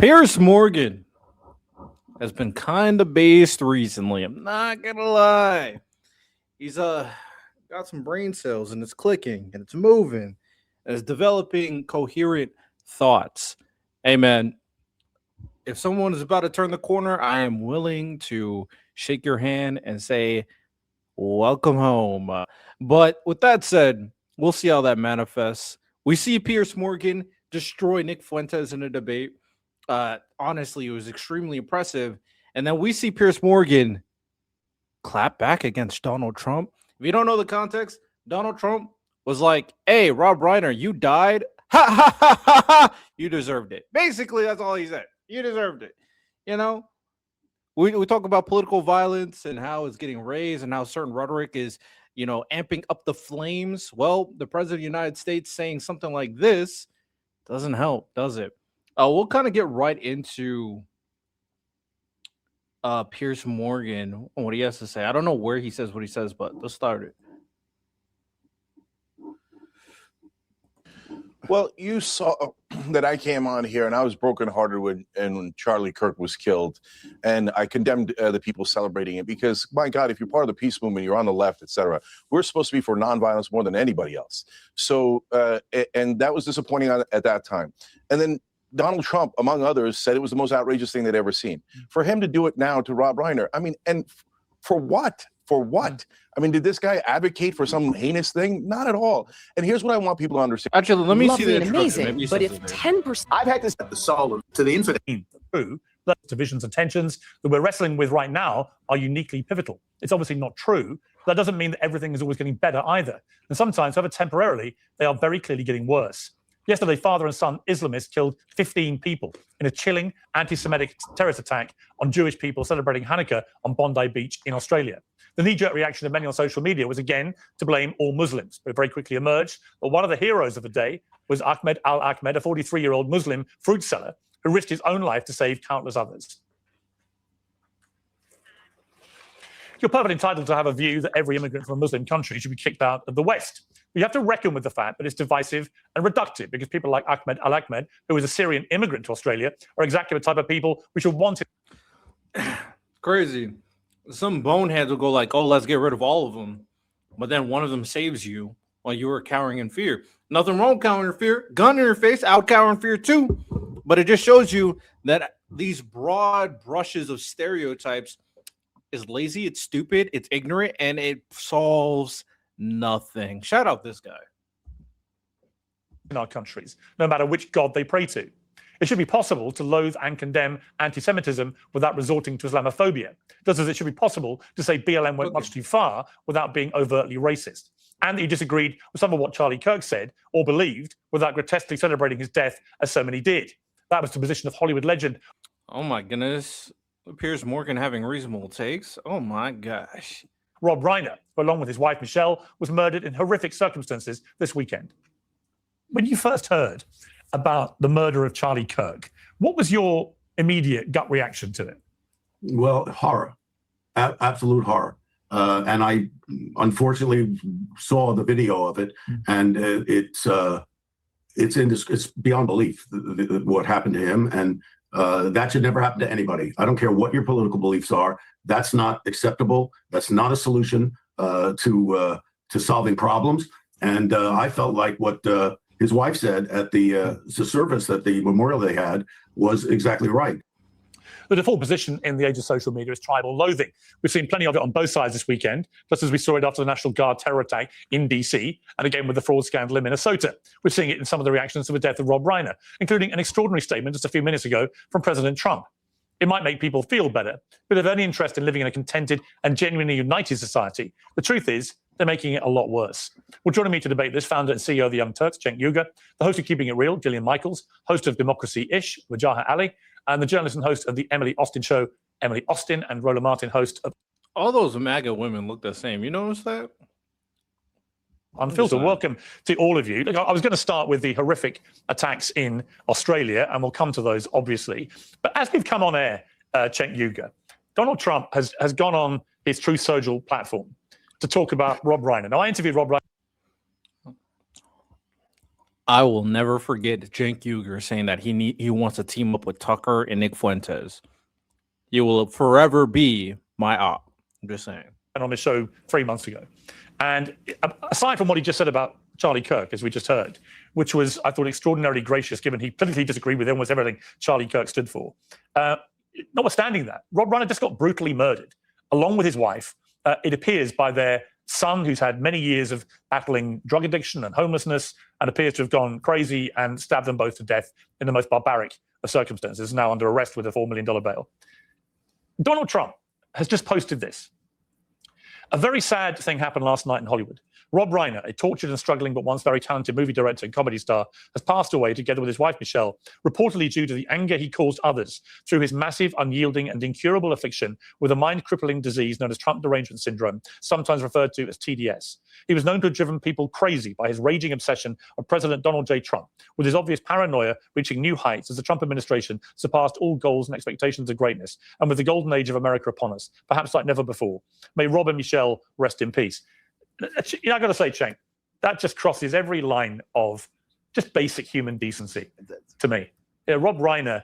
Piers Morgan has been kind of based recently. I'm not gonna lie. He's got some brain cells and it's clicking and it's moving and it's developing coherent thoughts. Hey man, if someone is about to turn the corner, I am willing to shake your hand and say, welcome home. But with that said, we'll see how that manifests. We see Piers Morgan destroy Nick Fuentes in a debate. Honestly, it was extremely impressive. And then we see Piers Morgan clap back against Donald Trump. If you don't know the context, Donald Trump was like, hey, Rob Reiner, you died. Ha ha ha ha ha. You deserved it. Basically, that's all he said. You deserved it. You know, we talk about political violence and how it's getting raised and how certain rhetoric is, amping up the flames. Well, the president of the United States saying something like this doesn't help, does it? We'll kind of get right into Piers Morgan, what he has to say. I don't know where he says what he says, but let's start it. Well, you saw that I came on here and I was brokenhearted when Charlie Kirk was killed, and I condemned the people celebrating it because, my God, if you're part of the peace movement, you're on the left, etc. We're supposed to be for nonviolence more than anybody else. So, and that was disappointing at that time. And then Donald Trump, among others, said it was the most outrageous thing they'd ever seen. For him to do it now to Rob Reiner, I mean, and for what? For what? I mean, did this guy advocate for some heinous thing? Not at all. And here's what I want people to understand. Actually, let me see the amazing. But if 10%, I've had to set the soul to the infinite. True, the divisions and tensions that we're wrestling with right now are uniquely pivotal. It's obviously not true. That doesn't mean that everything is always getting better either. And sometimes, however temporarily, they are very clearly getting worse. Yesterday, father and son Islamists killed 15 people in a chilling anti-Semitic terrorist attack on Jewish people celebrating Hanukkah on Bondi Beach in Australia. The knee-jerk reaction of many on social media was again to blame all Muslims, but it very quickly emerged that one of the heroes of the day was Ahmed al-Ahmed, a 43-year-old Muslim fruit seller who risked his own life to save countless others. You're perfectly entitled to have a view that every immigrant from a Muslim country should be kicked out of the West. But you have to reckon with the fact that it's divisive and reductive, because people like Ahmed al-Ahmed, who is a Syrian immigrant to Australia, are exactly the type of people we should want. Crazy. Some boneheads will go like, oh, let's get rid of all of them. But then one of them saves you while you were cowering in fear. Nothing wrong with cowering in fear. Gun in your face, out cowering in fear too. But it just shows you that these broad brushes of stereotypes is lazy, it's stupid, it's ignorant, and it solves nothing. Shout out this guy. In our countries, no matter which God they pray to. It should be possible to loathe and condemn anti-Semitism without resorting to Islamophobia, just as it should be possible to say BLM went much too far without being overtly racist. And that you disagreed with some of what Charlie Kirk said or believed without grotesquely celebrating his death, as so many did. That was the position of Hollywood legend. Oh my goodness. Piers Morgan having reasonable takes. Oh my gosh. Rob Reiner, who along with his wife Michelle, was murdered in horrific circumstances this weekend. When you first heard about the murder of Charlie Kirk, what was your immediate gut reaction to it? Well, horror, absolute horror. And I unfortunately saw the video of it, and it's beyond belief what happened to him, and that should never happen to anybody. I don't care what your political beliefs are. That's not acceptable. That's not a solution to solving problems. And I felt like what his wife said at the service at the memorial they had was exactly right. The default position in the age of social media is tribal loathing. We've seen plenty of it on both sides this weekend, just as we saw it after the National Guard terror attack in DC, and again with the fraud scandal in Minnesota. We're seeing it in some of the reactions to the death of Rob Reiner, including an extraordinary statement just a few minutes ago from President Trump. It might make people feel better, but if they're any interest in living in a contented and genuinely united society, the truth is they're making it a lot worse. Well, joining me to debate this, founder and CEO of the Young Turks, Cenk Uygur, the host of Keeping It Real, Gillian Michaels, host of Democracy-ish, Wajaha Ali, and the journalist and host of the Emily Austin Show, Emily Austin, and Roland Martin, host of... All those MAGA women look the same. You notice that? Unfiltered. Welcome to all of you. Look, I was going to start with the horrific attacks in Australia, and we'll come to those, obviously. But as we've come on air, Cenk Uygur, Donald Trump has gone on his Truth Social platform to talk about Rob Reiner. Now, I interviewed Rob Reiner. I will never forget Cenk Uygur saying that he wants to team up with Tucker and Nick Fuentes. You will forever be my op. I'm just saying. And on this show 3 months ago. And aside from what he just said about Charlie Kirk, as we just heard, which was, I thought, extraordinarily gracious, given he politically disagreed with almost everything Charlie Kirk stood for. Notwithstanding that, Rob Reiner just got brutally murdered, along with his wife, it appears, by their son, who's had many years of battling drug addiction and homelessness, and appears to have gone crazy and stabbed them both to death in the most barbaric of circumstances, now under arrest with a $4 million bail. Donald Trump has just posted this. A very sad thing happened last night in Hollywood. Rob Reiner, a tortured and struggling but once very talented movie director and comedy star, has passed away together with his wife, Michelle, reportedly due to the anger he caused others through his massive, unyielding and incurable affliction with a mind-crippling disease known as Trump derangement syndrome, sometimes referred to as TDS. He was known to have driven people crazy by his raging obsession of President Donald J. Trump, with his obvious paranoia reaching new heights as the Trump administration surpassed all goals and expectations of greatness, and with the golden age of America upon us, perhaps like never before. May Rob and Michelle rest in peace. You know, I got to say, Cenk, that just crosses every line of just basic human decency to me. Yeah, Rob Reiner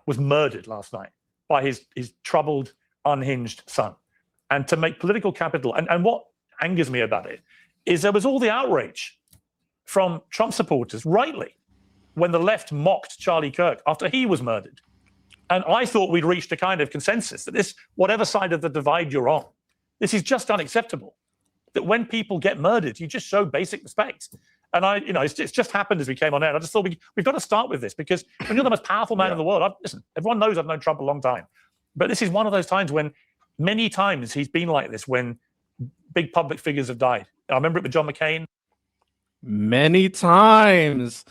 was murdered last night by his troubled, unhinged son. And to make political capital, and what angers me about it is there was all the outrage from Trump supporters, rightly, when the left mocked Charlie Kirk after he was murdered. And I thought we'd reached a kind of consensus that this, whatever side of the divide you're on, this is just unacceptable. That when people get murdered, you just show basic respect. And it's just happened as we came on air. I just thought we've got to start with this, because when you're the most powerful man in the world, listen, everyone knows I've known Trump a long time, but this is one of those times when many times he's been like this when big public figures have died. I remember it with John McCain. Many times.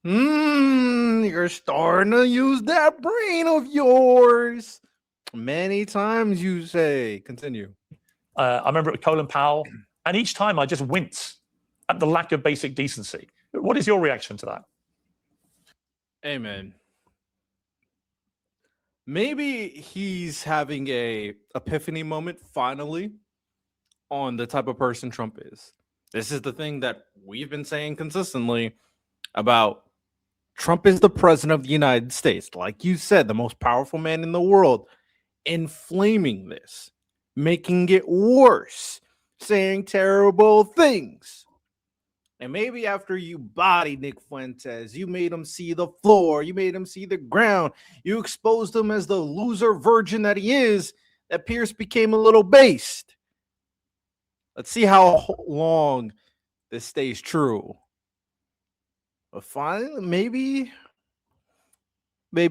You're starting to use that brain of yours. Many times, you say. Continue. I remember it with Colin Powell. And each time I just wince at the lack of basic decency. What is your reaction to that? Amen. Maybe he's having a epiphany moment finally on the type of person Trump is. This is the thing that we've been saying consistently about Trump is the president of the United States. Like you said, the most powerful man in the world, inflaming this, making it worse, saying terrible things. And maybe after you bodied Nick Fuentes, you made him see the floor, you made him see the ground, you exposed him as the loser virgin that he is, that Piers became a little based. Let's see how long this stays true. But finally, maybe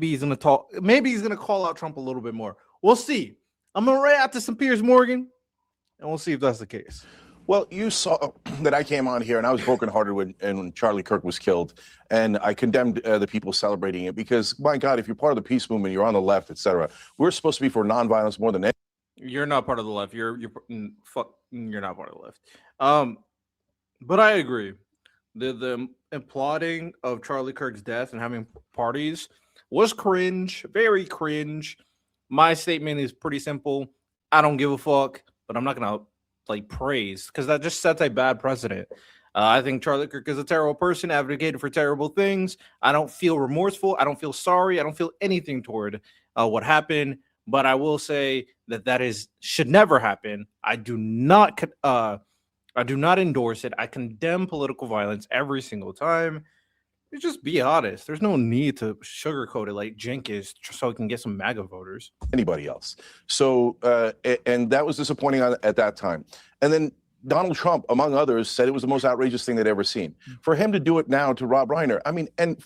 he's gonna talk. Maybe he's gonna call out Trump a little bit more. We'll see. I'm gonna react to some Piers Morgan, and we'll see if that's the case. Well, you saw that I came on here and I was brokenhearted when Charlie Kirk was killed, and I condemned the people celebrating it because, my God, if you're part of the peace movement, you're on the left, etc. We're supposed to be for nonviolence more than anything. You're not part of the left. You're not part of the left. But I agree. The applauding of Charlie Kirk's death and having parties was cringe, very cringe. My statement is pretty simple. I don't give a fuck, but I'm not gonna praise, because that just sets a bad precedent. I think Charlie Kirk is a terrible person, advocated for terrible things. I don't feel remorseful. I don't feel sorry. I don't feel anything toward what happened. But I will say that should never happen. I do not endorse it. I condemn political violence every single time. Just be honest. There's no need to sugarcoat it like Cenk is, so we can get some MAGA voters. Anybody else. So, and that was disappointing at that time. And then Donald Trump, among others, said it was the most outrageous thing they'd ever seen. For him to do it now to Rob Reiner, I mean, and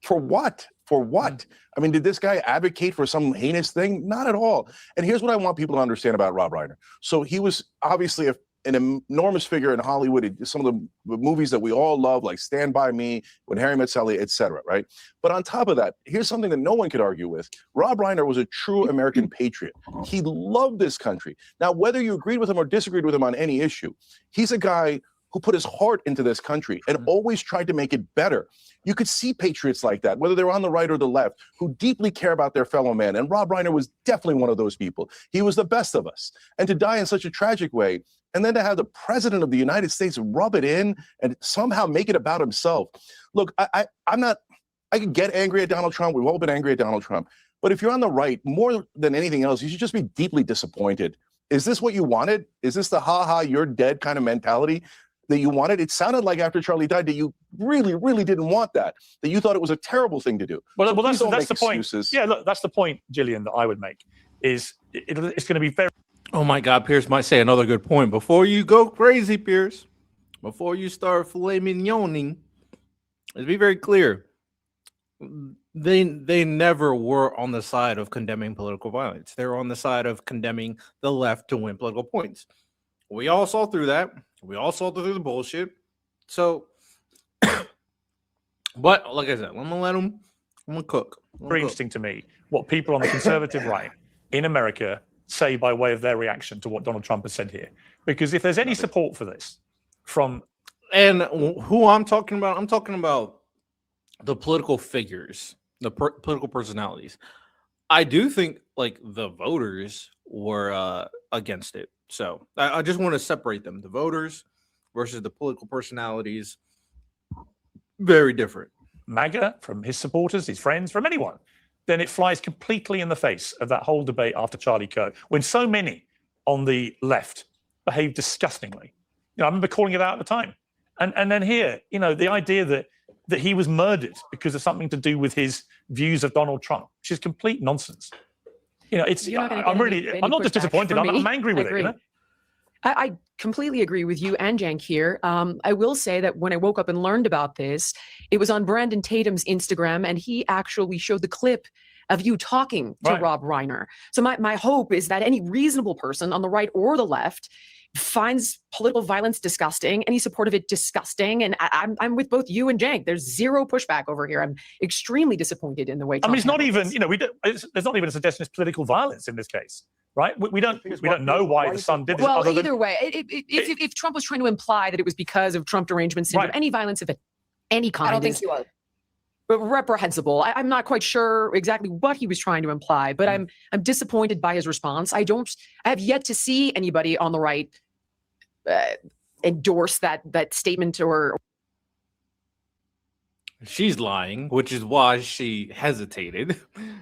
for what? For what? I mean, did this guy advocate for some heinous thing? Not at all. And here's what I want people to understand about Rob Reiner. So he was obviously an enormous figure in Hollywood. Some of the movies that we all love, like Stand By Me, When Harry Met Sally, etc. Right? But on top of that, here's something that no one could argue with. Rob Reiner was a true American patriot. He loved this country. Now, whether you agreed with him or disagreed with him on any issue, he's a guy who put his heart into this country and always tried to make it better. You could see patriots like that, whether they're on the right or the left, who deeply care about their fellow man. And Rob Reiner was definitely one of those people. He was the best of us. And to die in such a tragic way, and then to have the president of the United States rub it in and somehow make it about himself. Look, I could get angry at Donald Trump. We've all been angry at Donald Trump. But if you're on the right, more than anything else, you should just be deeply disappointed. Is this what you wanted? Is this the ha-ha, you're dead kind of mentality that you wanted? It sounded like after Charlie died that you really, really didn't want that you thought it was a terrible thing to do. Well, so that's the excuses. point. Yeah, look, that's the point, Gillian, that I would make, is it's going to be very... Oh my God, Piers might say another good point. Before you go crazy, Piers, before you start filet mignoning, let's be very clear. They never were on the side of condemning political violence. They were on the side of condemning the left to win political points. We all saw through that. We all saw through the bullshit. So, but like I said, I'm gonna cook. Very interesting to me what people on the conservative right in America say by way of their reaction to what Donald Trump has said here. Because if there's any support for this from... And who I'm talking about the political figures, the political personalities. I do think like the voters were against it. So I just want to separate them. The voters versus the political personalities, very different. MAGA, from his supporters, his friends, from anyone, then it flies completely in the face of that whole debate after Charlie Kirk, when so many on the left behaved disgustingly. I remember calling it out at the time. And then here, the idea that he was murdered because of something to do with his views of Donald Trump, which is complete nonsense. I'm not just disappointed, I'm angry with it. I completely agree with you and Jank here. I will say that when I woke up and learned about this, it was on Brandon Tatum's Instagram, and he actually showed the clip of you talking to Rob Reiner. So my hope is that any reasonable person on the right or the left finds political violence disgusting, any support of it disgusting. And I'm with both you and Jank. There's zero pushback over here. I'm extremely disappointed in the way Trump it's not even, there's not even a suggestion it's political violence in this case. Right? We don't know why the son did this. Well, either way, if Trump was trying to imply that it was because of Trump derangement syndrome, any violence of any kind, I don't think he was. But reprehensible. I'm not quite sure exactly what he was trying to imply, but I'm disappointed by his response. I have yet to see anybody on the right endorse that statement or. She's lying, which is why she hesitated.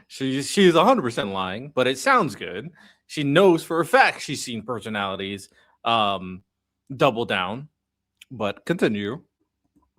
She's 100% lying, but it sounds good. She knows for a fact she's seen personalities double down, but continue.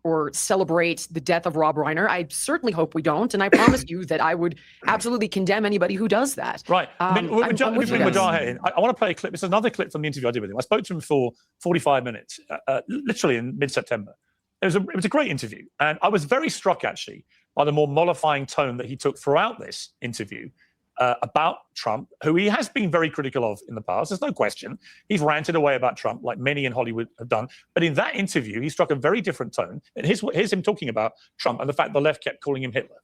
Or celebrate the death of Rob Reiner. I certainly hope we don't, and I promise you that I would absolutely condemn anybody who does that. Right. I want to play a clip. It's another clip from the interview I did with him. I spoke to him for 45 minutes, literally in mid-September. It was a great interview, and I was very struck actually by the more mollifying tone that he took throughout this interview about Trump, who he has been very critical of in the past. There's no question. He's ranted away about Trump like many in Hollywood have done. But in that interview, he struck a very different tone. And here's him talking about Trump and the fact the left kept calling him Hitler.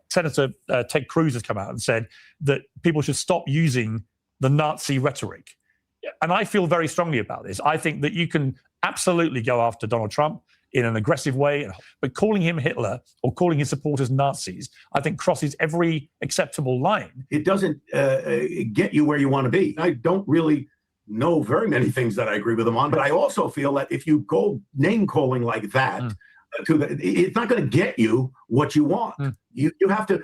Senator Ted Cruz has come out and said that people should stop using the Nazi rhetoric. And I feel very strongly about this. I think that you can absolutely go after Donald Trump in an aggressive way, but calling him Hitler or calling his supporters Nazis, I think crosses every acceptable line. It doesn't get you where you want to be. I don't really know very many things that I agree with him on, but I also feel that if you go name calling like that, it's not going to get you what you want. You have to.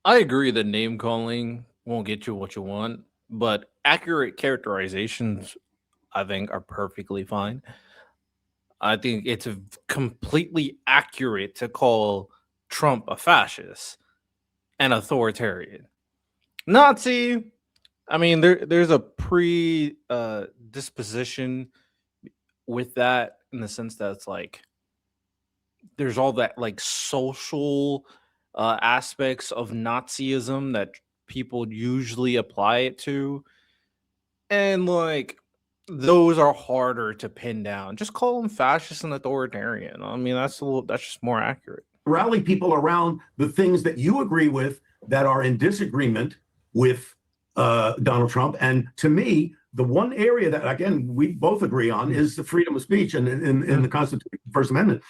I agree that name calling won't get you what you want, but accurate characterizations, I think, are perfectly fine. I think it's completely accurate to call Trump a fascist and authoritarian. Nazi, I mean, there's a predisposition with that in the sense that it's like there's all that like social aspects of Nazism that people usually apply it to. And like those are harder to pin down. Just call them fascist and authoritarian. I mean, that's just more accurate. Rally people around the things that you agree with that are in disagreement with Donald Trump. And to me, The one area that, again, we both agree on is the freedom of speech and in the Constitution, First Amendment.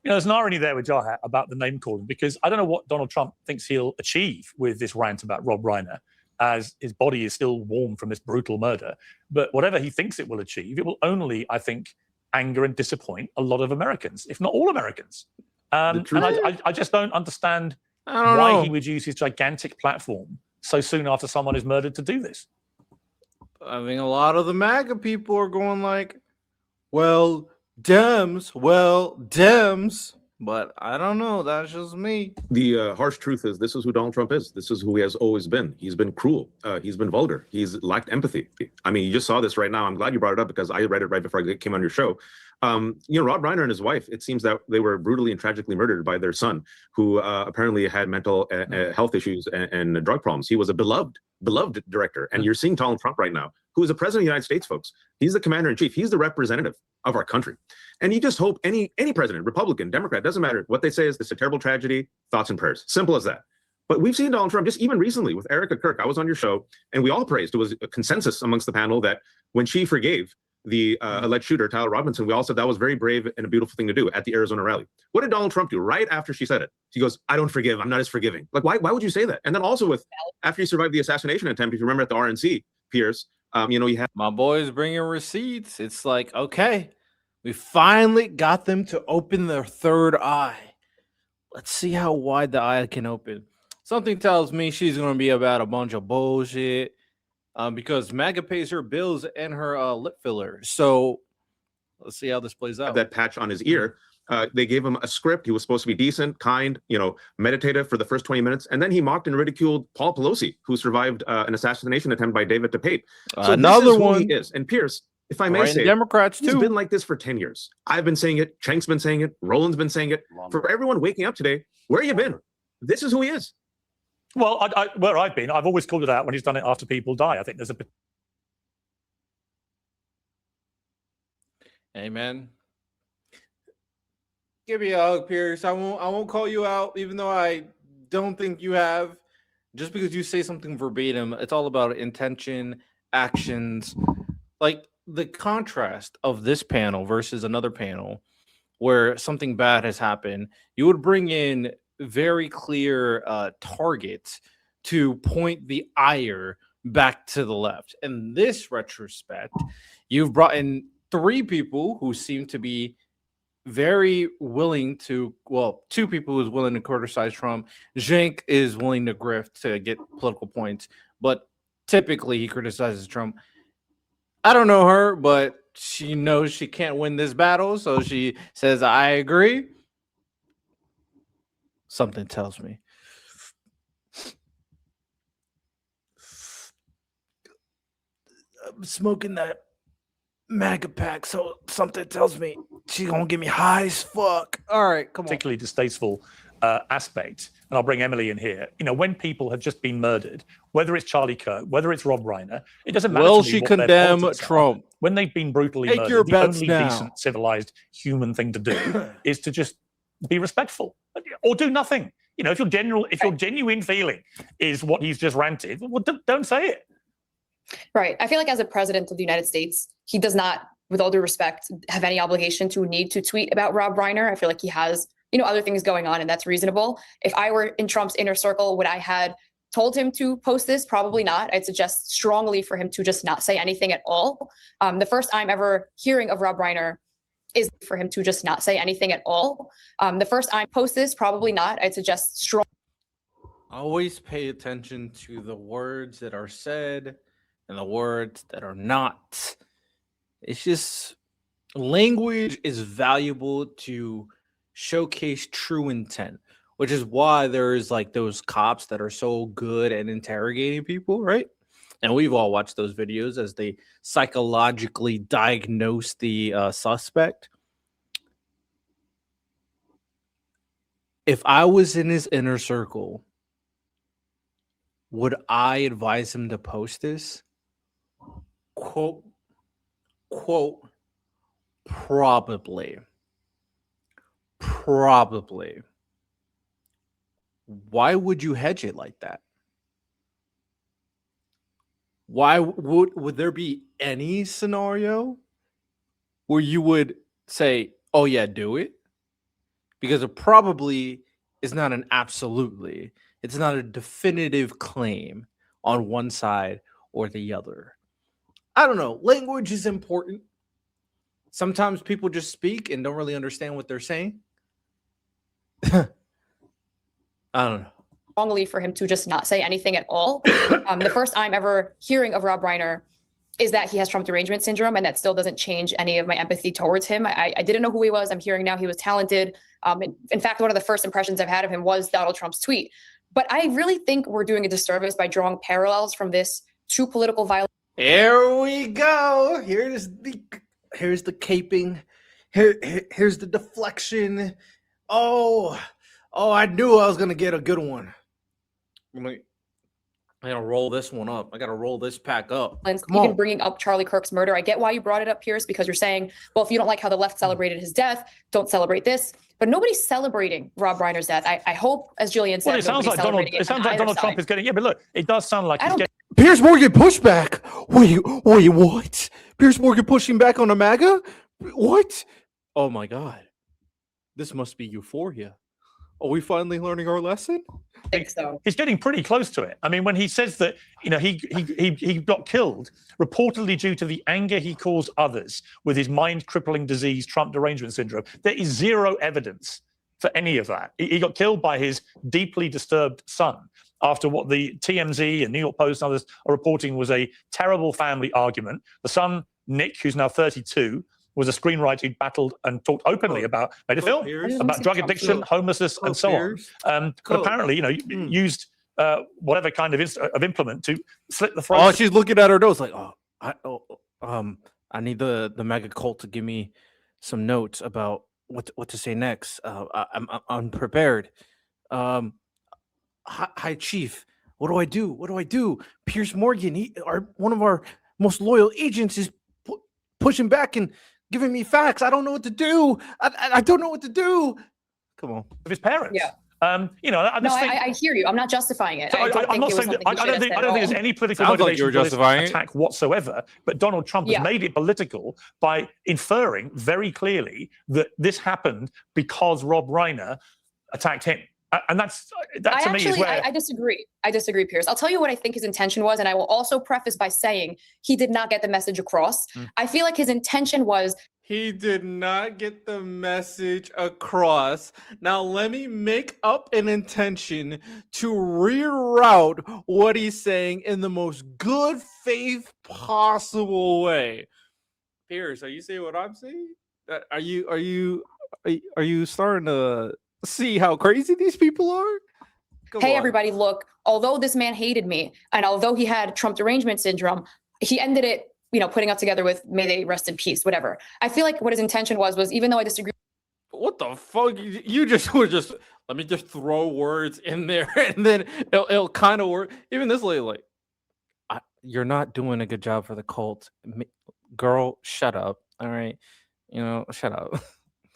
There's an irony there with Jahat about the name calling, because I don't know what Donald Trump thinks he'll achieve with this rant about Rob Reiner, as his body is still warm from this brutal murder. But whatever he thinks it will achieve, it will only, I think, anger and disappoint a lot of Americans, if not all Americans. And I just don't understand why he would use his gigantic platform so soon after someone is murdered to do this. I mean, a lot of the MAGA people are going like, well, Dems, but I don't know. That's just me. The harsh truth is this is who Donald Trump is. This is who he has always been. He's been cruel. He's been vulgar. He's lacked empathy. I mean, you just saw this right now. I'm glad you brought it up because I read it right before I came on your show. Rob Reiner and his wife, it seems that they were brutally and tragically murdered by their son, who apparently had mental health issues and drug problems. He was a beloved director. And you're seeing Donald Trump right now, who is the president of the United States, folks. He's the commander in chief. He's the representative of our country. And you just hope any president, Republican, Democrat, doesn't matter. What they say is this is a terrible tragedy, thoughts and prayers. Simple as that. But we've seen Donald Trump just even recently with Erica Kirk. I was on your show and we all praised. It was a consensus amongst the panel that when she forgave the alleged shooter, Tyler Robinson, we all said that was very brave and a beautiful thing to do at the Arizona rally. What did Donald Trump do right after she said it? She goes, I don't forgive. I'm not as forgiving. Like, why would you say that? And then also after he survived the assassination attempt, if you remember at the RNC, Piers, you had my boys bringing receipts. It's like, okay, we finally got them to open their third eye. Let's see how wide the eye can open. Something tells me she's going to be about a bunch of bullshit. Because MAGA pays her bills and her lip filler. So let's see how this plays out. That patch on his ear. They gave him a script. He was supposed to be decent, kind, meditative for the first 20 minutes. And then he mocked and ridiculed Paul Pelosi, who survived an assassination attempt by David DePape. So another this is one. Who he is. And Pierce, if I may say, Democrats he's too. been like this for 10 years. I've been saying it. Chank's been saying it. Roland's been saying it. For everyone waking up today, where you been? This is who he is. Well, where I've been, I've always called it out when he's done it after people die. I think there's a... Amen. Give me a hug, Piers. I won't call you out, even though I don't think you have. Just because you say something verbatim, it's all about intention, actions. Like the contrast of this panel versus another panel where something bad has happened, you would bring in very clear targets to point the ire back to the left. In this retrospect, you've brought in three people who seem to be very willing to, well, two people who's willing to criticize Trump. Cenk is willing to grift to get political points, but typically he criticizes Trump. I don't know her, but she knows she can't win this battle, so she says, I agree. Something tells me. I'm smoking that MAGA pack, so something tells me she's gonna get me high as fuck. All right, come on. Particularly distasteful aspect, and I'll bring Emily in here. When people have just been murdered, whether it's Charlie Kirk, whether it's Rob Reiner, it doesn't matter. Will to me she what their condemn politics are. Trump? When they've been brutally Take murdered, your the bets only now. decent, civilized human thing to do is to just be respectful or do nothing. If your genuine feeling is what he's just ranted, well, don't say it. Right. I feel like as a president of the United States, he does not, with all due respect, have any obligation to need to tweet about Rob Reiner. I feel like he has, other things going on, and that's reasonable. If I were in Trump's inner circle, would I had told him to post this? Probably not. I'd suggest strongly for him to just not say anything at all. The first I'm ever hearing of Rob Reiner is for him to just not say anything at all. The first I post this, probably not. I'd suggest strong. Always pay attention to the words that are said and the words that are not. It's just language is valuable to showcase true intent, which is why there's like those cops that are so good at interrogating people, right? And we've all watched those videos as they psychologically diagnose the suspect. If I was in his inner circle, would I advise him to post this? Quote, probably. Probably. Why would you hedge it like that? why would there be any scenario where you would say, "Oh yeah, do it"? Because it probably is not an absolutely. It's not a definitive claim on one side or the other. I don't know. Language is important. Sometimes people just speak and don't really understand what they're saying. I don't know. Wrongly for him to just not say anything at all. The first I'm ever hearing of Rob Reiner is that he has Trump derangement syndrome, and that still doesn't change any of my empathy towards him. I didn't know who he was. I'm hearing now he was talented. In fact, one of the first impressions I've had of him was Donald Trump's tweet. But I really think we're doing a disservice by drawing parallels from this to political violence. Here we go. Here's the caping. Here's the deflection. Oh, I knew I was gonna get a good one. I gotta roll this one up. I gotta roll this pack up. Even bringing up Charlie Kirk's murder. I get why you brought it up, Piers, because you're saying, well, if you don't like how the left celebrated his death, don't celebrate this. But nobody's celebrating Rob Reiner's death. I hope, as Julian said, Well, it sounds like Donald Trump is getting. Yeah, but look, it does sound like he's getting. Piers Morgan pushback. Wait, what? Piers Morgan pushing back on a MAGA? What? Oh my God. This must be euphoria. Are we finally learning our lesson? I think so. He's getting pretty close to it. I mean, when he says that, he got killed reportedly due to the anger he caused others with his mind-crippling disease, Trump derangement syndrome, there is zero evidence for any of that. He got killed by his deeply disturbed son after what the TMZ and New York Post and others are reporting was a terrible family argument. The son, Nick, who's now 32, was a screenwriter who battled and talked openly about, made a film about drug addiction, homelessness, and so on. But apparently, used whatever kind of implement to slit the throat. Oh, she's looking at her notes like, I need the MAGA cult to give me some notes about what to say next. I'm unprepared. Hi, Chief. What do I do? What do I do? Piers Morgan, one of our most loyal agents, is pushing back and giving me facts. I don't know what to do. I don't know what to do. Come on. Of his parents. Yeah. I hear you. I'm not justifying it. So I'm not saying that. I don't think there's any political motivation for this attack whatsoever. But Donald Trump has made it political by inferring very clearly that this happened because Rob Reiner attacked him. And that to me is where I disagree. I disagree, Piers. I'll tell you what I think his intention was, and I will also preface by saying he did not get the message across. I feel like his intention was he did not get the message across. Now let me make up an intention to reroute what he's saying in the most good faith possible way. Piers, are you seeing what I'm seeing? Are you starting to see how crazy these people are? Hey, everybody, look, although this man hated me and although he had Trump derangement syndrome, he ended it, putting up together with may they rest in peace, whatever. I feel like what his intention was even though I disagree. What the fuck? You just were just, let me just throw words in there and then it'll kind of work. Even this lady, like, you're not doing a good job for the cult. Girl, shut up. All right. Shut up.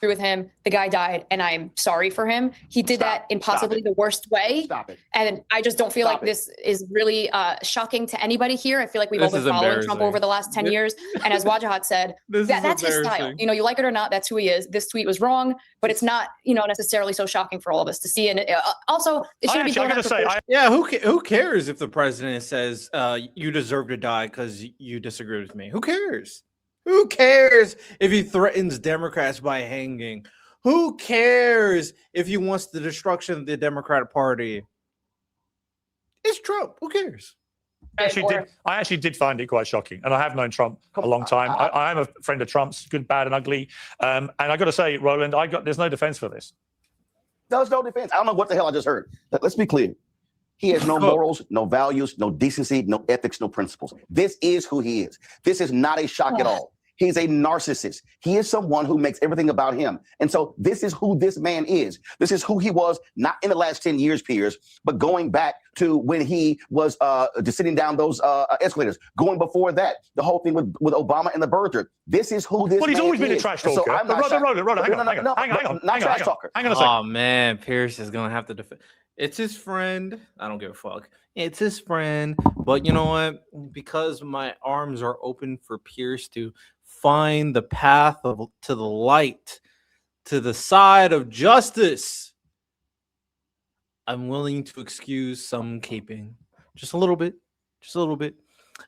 With him, the guy died, and I'm sorry for him. He did that in possibly the worst way. And I just don't feel like this is really shocking to anybody here. I feel like we've all been following Trump over the last 10 years. And as Wajahat said, that's his style. You like it or not, that's who he is. This tweet was wrong, but it's not, necessarily so shocking for all of us to see. And also, it shouldn't be going who cares if the president says you deserve to die because you disagree with me? Who cares? Who cares if he threatens Democrats by hanging? Who cares if he wants the destruction of the Democratic Party? It's Trump. Who cares? I actually did find it quite shocking, and I have known Trump a long time. I am a friend of Trump's, good, bad, and ugly. And I got to say, Roland, there's no defense for this. There's no defense. I don't know what the hell I just heard. Let's be clear. He has no morals, no values, no decency, no ethics, no principles. This is who he is. This is not a shock at all. He's a narcissist. He is someone who makes everything about him. And so this is who this man is. This is who he was, not in the last 10 years, Piers, but going back to when he was descending down those escalators. Going before that, the whole thing with Obama and the birther. This is who this man is. Well, he's always been a trash talker. So I'm not Roland, hang on. Not trash talker. Hang on a second. Oh, man, Piers is going to have to defend. It's his friend. I don't give a fuck. It's his friend. But you know what? Because my arms are open for Piers to find the path to the light, to the side of justice, I'm willing to excuse some caping. Just a little bit. Just a little bit.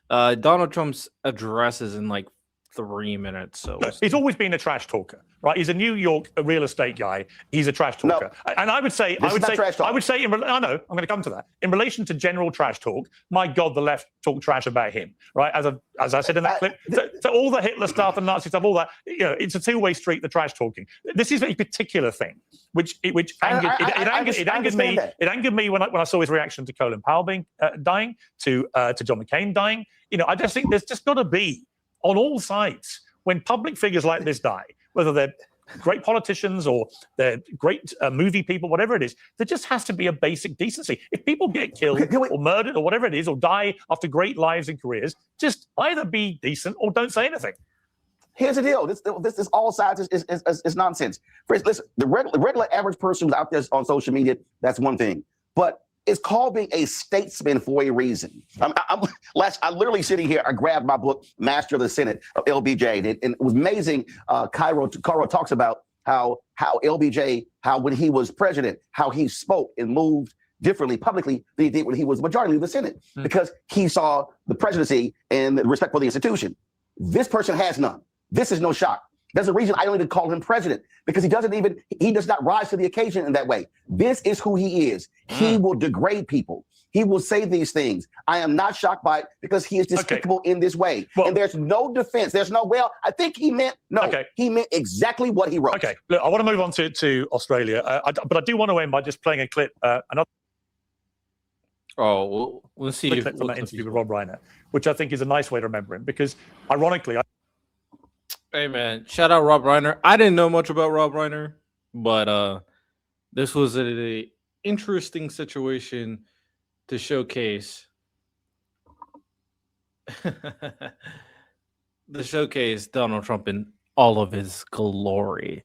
Donald Trump's address is in like 3 minutes. So Look, he's always been a trash talker, right? He's a New York real estate guy. He's a trash No. talker. And I would say, This is not trash talk. I would say, I know, I'm going to come to that. In relation to general trash talk, my God, the left talk trash about him, right? As I said in that clip, so all the Hitler stuff and Nazi stuff, all that, you know, it's a two-way street, the trash talking. This is a particular thing, which angered me. It angered me when I saw his reaction to Colin Powell dying, to John McCain dying. You know, I just think there's just got to be, on all sides, when public figures like this die, whether they're great politicians or they're great movie people, whatever it is, there just has to be a basic decency. If people get killed or murdered or whatever it is, or die after great lives and careers, just either be decent or don't say anything. Here's the deal. This all sides is nonsense. First, listen, the regular average person who's out there on social media, that's one thing. But it's called being a statesman for a reason. I'm literally sitting here. I grabbed my book, Master of the Senate, of LBJ, and it was amazing. Cairo talks about how LBJ, how when he was president, how he spoke and moved differently publicly than he did when he was majority leader of the Senate, because he saw the presidency and the respect for the institution. This person has none. This is no shock. There's a reason I don't even call him president, because he does not rise to the occasion in that way. This is who he is. He will degrade people. He will say these things. I am not shocked by it, because he is despicable in this way. Well, and there's no defense. There's no, well, I think he meant, he meant exactly what he wrote. Okay, look, I want to move on to Australia, but I do want to end by just playing a clip, another we'll see clip from that interview with Rob Reiner, which I think is a nice way to remember him, because ironically, hey man, shout out Rob Reiner. I didn't know much about Rob Reiner, but this was an interesting situation to showcase Donald Trump in all of his glory.